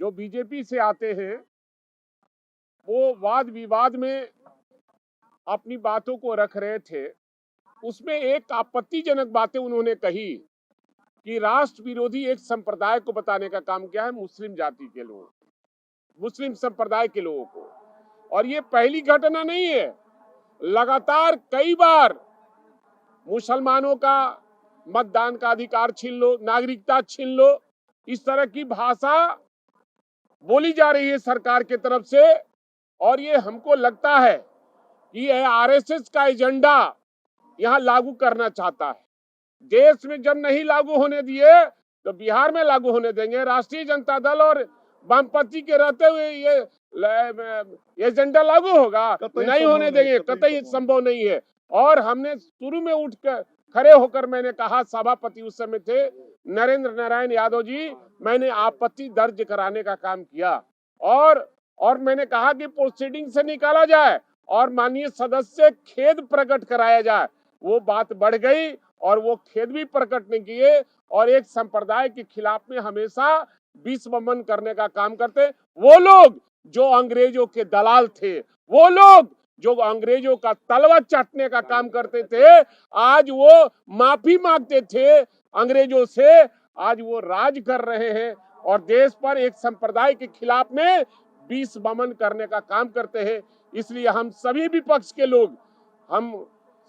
जो बीजेपी से आते हैं वो वाद विवाद में अपनी बातों को रख रहे थे। उसमें एक आपत्तिजनक बातें उन्होंने कही कि राष्ट्र विरोधी एक संप्रदाय को बताने का काम किया है मुस्लिम जाति के लोग, मुस्लिम संप्रदाय के लोगों को। और ये पहली घटना नहीं है, लगातार कई बार मुसलमानों का मतदान का अधिकार छीन लो, नागरिकता छीन लो, इस तरह की भाषा बोली जा रही है सरकार की तरफ से। और ये हमको लगता है कि यह आरएसएस का एजेंडा यहां लागू करना चाहता है। देश में जब नहीं लागू होने दिए तो बिहार में लागू होने देंगे। राष्ट्रीय जनता दल और वामपंथी के रहते हुए ये एजेंडा लागू होगा? नहीं होने देंगे, कतई संभव नहीं है। और हमने शुरू में उठकर खड़े होकर मैंने कहा, सभापति उस समय थे नरेंद्र नारायण यादव जी, मैंने आपत्ति दर्ज कराने का काम किया और मैंने कहा कि प्रोसीडिंग से निकाला जाए और माननीय सदस्य खेद प्रकट कराया जाए। वो बात बढ़ गई और वो खेद भी प्रकट नहीं किए और एक संप्रदाय के खिलाफ में हमेशा विषमन करने का काम करते। वो लोग जो अंग्रेजों के दलाल थे, वो लोग जो अंग्रेजों का तलवा चाटने का काम करते थे, आज वो माफी मांगते थे अंग्रेजों से, आज वो राज कर रहे हैं और देश पर एक संप्रदाय के खिलाफ में विषमन करने का काम करते हैं। इसलिए हम सभी विपक्ष के लोग हम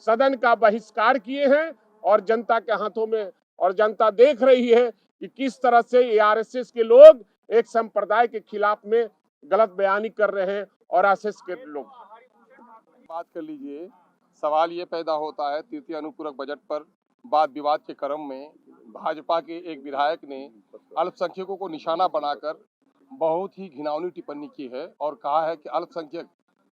सदन का बहिष्कार किए हैं और जनता के हाथों में, और जनता देख रही है कि किस तरह से ये आरएसएस के लोग एक संप्रदाय के खिलाफ में गलत बयानी कर रहे हैं और आरएसएस के लोग। बात कर लीजिए, सवाल ये पैदा होता है तृतीय अनुपूरक बजट पर वाद विवाद के क्रम में भाजपा के एक विधायक ने अल्पसंख्यकों को निशाना बनाकर बहुत ही घिनौनी टिप्पणी की है और कहा है कि अल्पसंख्यक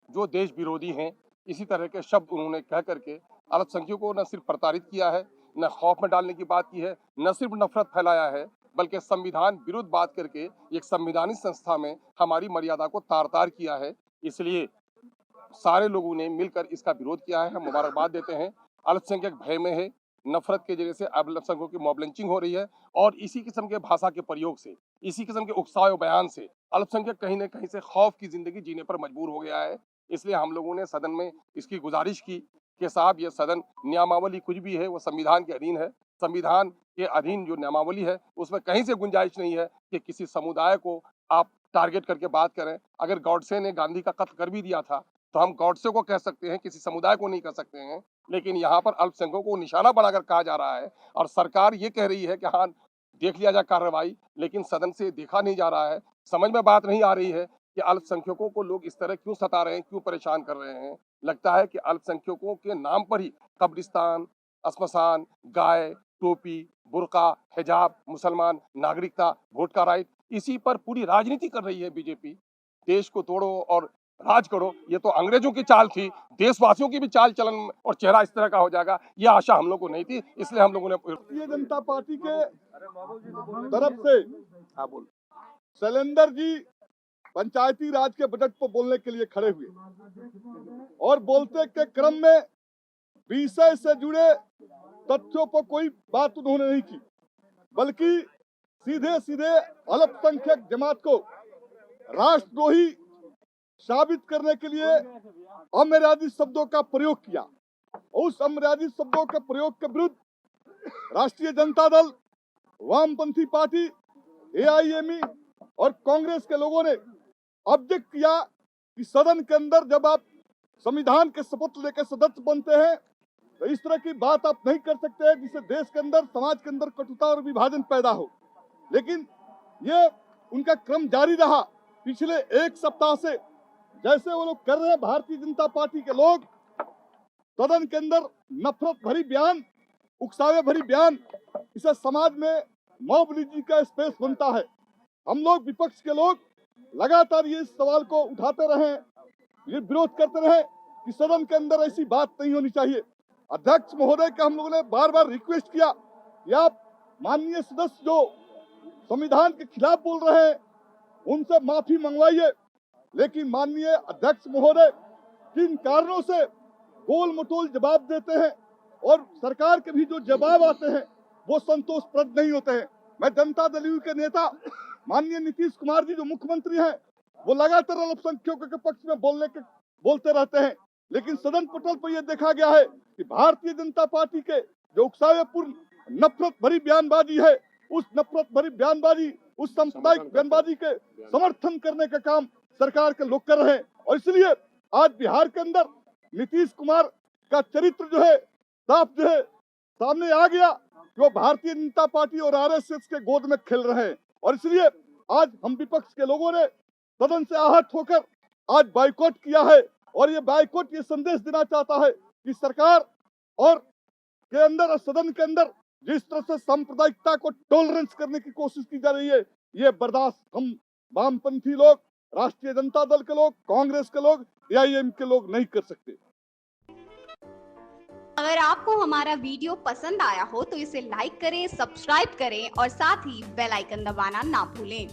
जो देश विरोधी हैं, इसी तरह के शब्द उन्होंने कह करके अल्पसंख्यकों को न सिर्फ प्रताड़ित किया है, न खौफ में डालने की बात की है, न सिर्फ नफरत फैलाया है, बल्कि संविधान विरुद्ध बात करके एक संवैधानिक संस्था में हमारी मर्यादा को तार तार किया है। इसलिए सारे लोगों ने मिलकर इसका विरोध किया है। हम मुबारकबाद देते हैं। अल्पसंख्यक भय में है, नफरत के जरिए से अल्पसंख्यकों की मॉब लिंचिंग हो रही है और इसी किस्म के भाषा के प्रयोग से, इसी किस्म के उकसावे बयान से अल्पसंख्यक कहीं न कहीं से खौफ की जिंदगी जीने पर मजबूर हो गया है। इसलिए हम लोगों ने सदन में इसकी गुजारिश की कि साहब ये सदन नियमावली कुछ भी है वो संविधान के अधीन है। संविधान के अधीन जो नियमावली है उसमें कहीं से गुंजाइश नहीं है कि किसी समुदाय को आप टारगेट करके बात करें। अगर गॉडसे ने गांधी का कत्ल कर भी दिया था तो हम गॉडसे को कह सकते हैं, किसी समुदाय को नहीं कह सकते हैं। लेकिन यहाँ पर अल्पसंख्यकों को निशाना बनाकर कहा जा रहा है और सरकार ये कह रही है कि हाँ देख लिया जाए कार्रवाई, लेकिन सदन से देखा नहीं जा रहा है। समझ में बात नहीं आ रही है कि अल्पसंख्यकों को लोग इस तरह क्यों सता रहे हैं, क्यों परेशान कर रहे हैं। लगता है कि अल्पसंख्यकों के नाम पर ही कब्रिस्तान, श्मशान, गाय, टोपी, बुर्का, हिजाब, मुसलमान, नागरिकता, वोट का राइट, इसी पर पूरी राजनीति कर रही है बीजेपी। देश को तोड़ो और राज करो, ये तो अंग्रेजों की चाल थी। देशवासियों की भी चाल चलन और चेहरा इस तरह का हो जाएगा, ये आशा हम लोग को नहीं थी। इसलिए हम लोगों ने भारतीय जनता पार्टी के तरफ से शैलेंद्र जी पंचायती राज के बजट पर बोलने के लिए खड़े हुए और बोलते के क्रम में विषय से जुड़े तथ्यों पर कोई बात उन्होंने नहीं की, बल्कि सीधे सीधे अल्पसंख्यक जमात को राष्ट्रद्रोही साबित करने के लिए अमर्यादित शब्दों का प्रयोग किया। उस अमर्यादित शब्दों के प्रयोग के विरुद्ध राष्ट्रीय जनता दल, वामपंथी पार्टी, एआईएमई और कांग्रेस के लोगों ने ऑब्जेक्ट किया कि सदन के अंदर जब आप संविधान के शपथ लेकर सदस्य बनते हैं तो इस तरह की बात आप नहीं कर सकते हैं जिससे देश के अंदर, समाज के अंदर कटुता और विभाजन पैदा हो। लेकिन ये उनका क्रम जारी रहा पिछले एक सप्ताह से। जैसे वो लोग कर रहे हैं, भारतीय जनता पार्टी के लोग सदन के अंदर नफरत भरी बयान, उकसावे भरी बयान, इसे समाज में मॉब लिंचिंग का स्पेस बनता है। हम लोग विपक्ष के लोग लगातार ये सवाल को उठाते रहे, ये विरोध करते रहे कि सदन के अंदर ऐसी बात नहीं होनी चाहिए। अध्यक्ष महोदय का हम लोगों ने बार बार रिक्वेस्ट किया कि आप माननीय सदस्य जो संविधान के खिलाफ बोल रहे हैं उनसे माफी मंगवाइए, लेकिन माननीय अध्यक्ष महोदय किन कारणों से गोल मटोल जवाब देते हैं और सरकार के भी जो जवाब आते हैं वो संतोषप्रद नहीं होते हैं। मैं जनता दल यू के नेता माननीय नीतीश कुमार जी जो मुख्यमंत्री हैं, वो लगातार अल्पसंख्यकों के पक्ष में बोलते रहते हैं, लेकिन सदन पटल पर यह देखा गया है कि भारतीय जनता पार्टी के जो उकसावेपूर्ण नफरत भरी बयानबाजी है, उस नफरत भरी बयानबाजी, उस सांप्रदायिक बयानबाजी के समर्थन करने का काम सरकार के लोग कर रहे हैं। और इसलिए आज बिहार के अंदर नीतीश कुमार का चरित्र जो है साफ जो है सामने आ गया कि वो भारतीय जनता पार्टी और आरएसएस के गोद में खेल रहे हैं। और इसलिए आज हम विपक्ष के लोगों ने सदन से आहत होकर आज बाइकॉट किया है। और ये बाइकॉट ये संदेश देना चाहता है कि सरकार और के अंदर और सदन के अंदर जिस तरह से सांप्रदायिकता को टॉलरेंस करने की कोशिश की जा रही है, ये बर्दाश्त हम वामपंथी लोग, राष्ट्रीय जनता दल के लोग, कांग्रेस के लोग, एआईएम के लोग नहीं कर सकते। अगर आपको हमारा वीडियो पसंद आया हो तो इसे लाइक करें, सब्सक्राइब करें और साथ ही बेल आइकन दबाना ना भूलें।